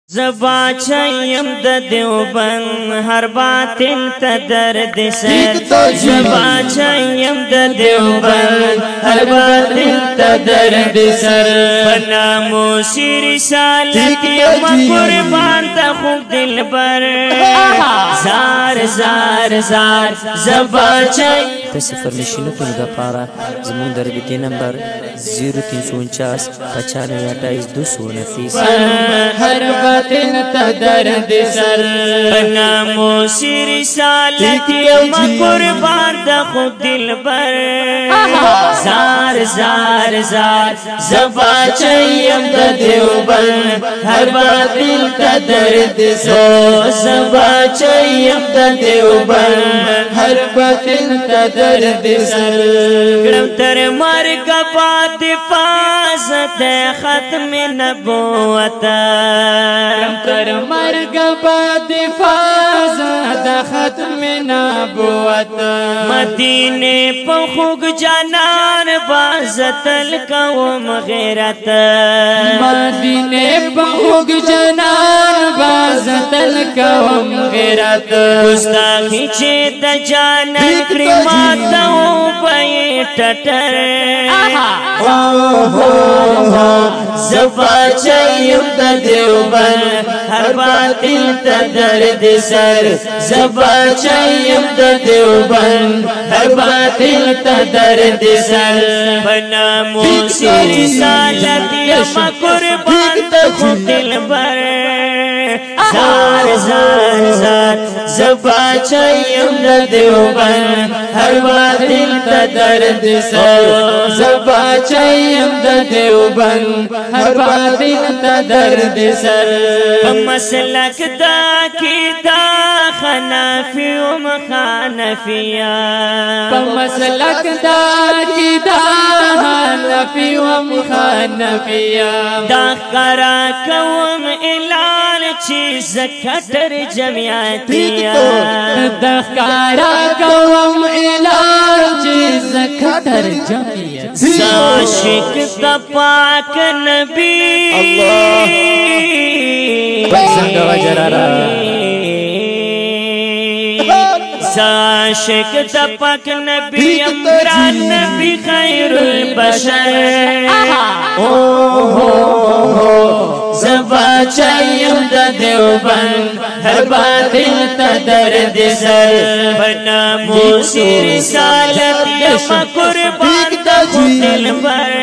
زبا چایم د دیوبند هر باطل ته درد سر زبا چایم د دیوبند هر باطل ته درد سر بنامو سیر سالت یم قربان ته خوب دلبر زار زار زار زبا چای صفر نشینتونو دپاره زموږ د رابطې نمبر 0349 95 229 هر باطل ته درد سر بنامو سیر سالت یم قربان ته خوب دلبر زار زار زار زبا چایم د دیوبند هر باطل ته درد سر زبا چایم د دیوبند هر باطل ته درد سر گرم تر مرگ پات فازت ختم نبوت گرم تر مرگ پات فازت ختم نبوت مدینے پخوگ جانان بازتل قوم غیرت مدینے پخوگ جانان بازتل قوم غیرت گستاخی چه د جانان کرماتا ہوں بھئی ٹٹر زبا چایم د دیوبند ہر باطل تا درد سر زبا چایم د دیوبند ہر باطل تا درد سر بنامو سیر سالت یم قربان تا خود دلبر زار زار زار زبا چایم د دیوبند ہر باطل تا درد سر زبا چایم د دیوبند ہر باطل تا درد سر مسلک دا کی دا خنافی و مخانفیا مسلک دا کی دا خنافی و مخانفیا دا خرا قوم الال چیز کتر جمعیتیا دا خرا قوم الال چیز کتر جمعیتیا عاشق دا پاک نبی عاشق دا پاک نبی عمران نبی خیر البشر زبا چایم د دیوبند ہر باطل تا درد سر بنامو سیر سالت یم قربان تا خود دلبر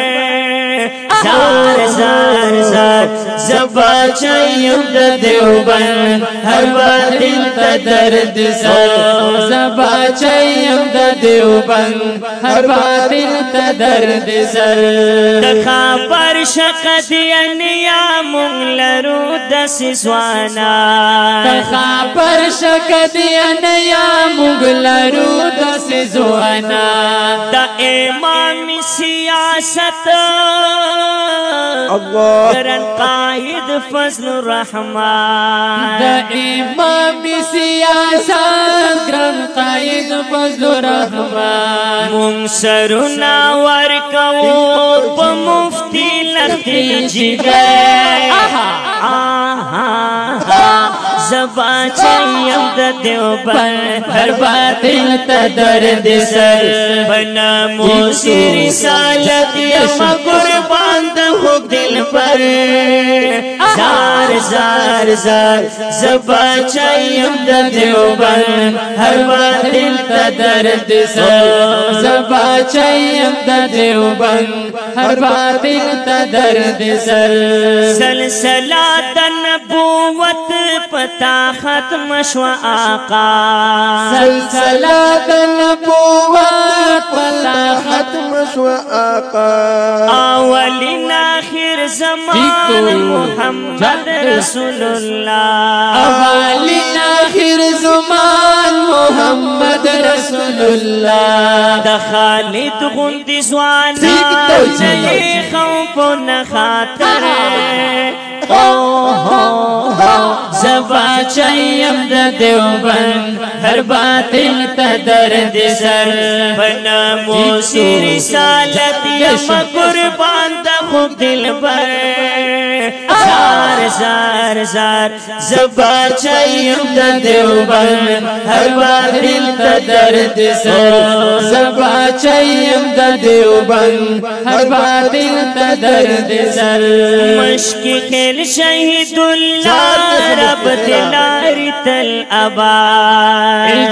زار زار زار زبا چایم د دیوبند ہر باطل تا درد سر زبا چایم د دیوبند ہر باطل تا درد سر خبر شقد ینیا مغلرو دس زوانا خبر شقد ینیا مغلرو دس زوانا دا امام سیاست گرن قائد فضل الرحمن دا امام سیاست گرن قائد فضل الرحمن منصرنا ورکو پا مفتی لختی جگر زبا چایم د دیوبند ہر باطل تا درد سر بنامو سیر سالت یم قربان تا خوب دلبر زار زار زار زبا چایم د دیوبند ہر باطل تا درد سر زبا چایم د دیوبند ہر باطل تا درد سر سلسلات نبوت پتا ختم شو آقا سلسلات نبوت پتا ختم شو آقا اولین آخر زمان محمد رسول اللہ اولین آخر زمان محمد رسول اللہ دا خالد غندی زوانا نئی خوف و نخاطر زبا چایم د دیوبند ہر باطل تا درد سر بنامو سیر سالت یم قربان تا خوب دلبر زار زار زار زبا چایم د دیوبند هر باطل ته درد سر زبا چایم د دیوبند هر باطل ته درد سر مشکی کل شهید الله رب دلاری تل ابا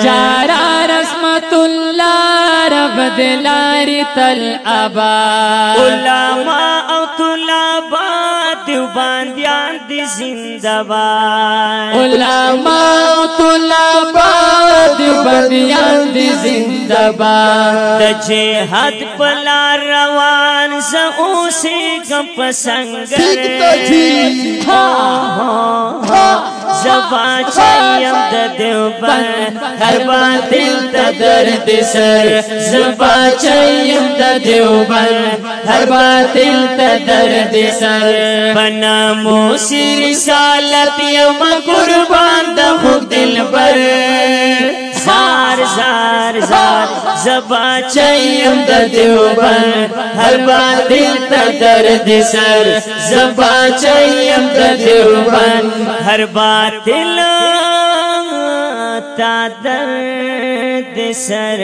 جارا رحمت الله رب دلاری تل ابا علماء او طلباء دیوبندیان دی زندباد علماء او طلباء دیوبندیان دی زندباد د جهاد پلا روان ز اوسې کم پسنګر زبا چایم د دیوبند هر باطل ته درد سر زبا چایم د دیوبند هر باطل ته درد سر بناموس رسالت یم قربان د خود دلبر زار زار زار زبا چایم د دیوبند هر باطل ته درد سر زبا چایم د دیوبند هر باطل ته درد سر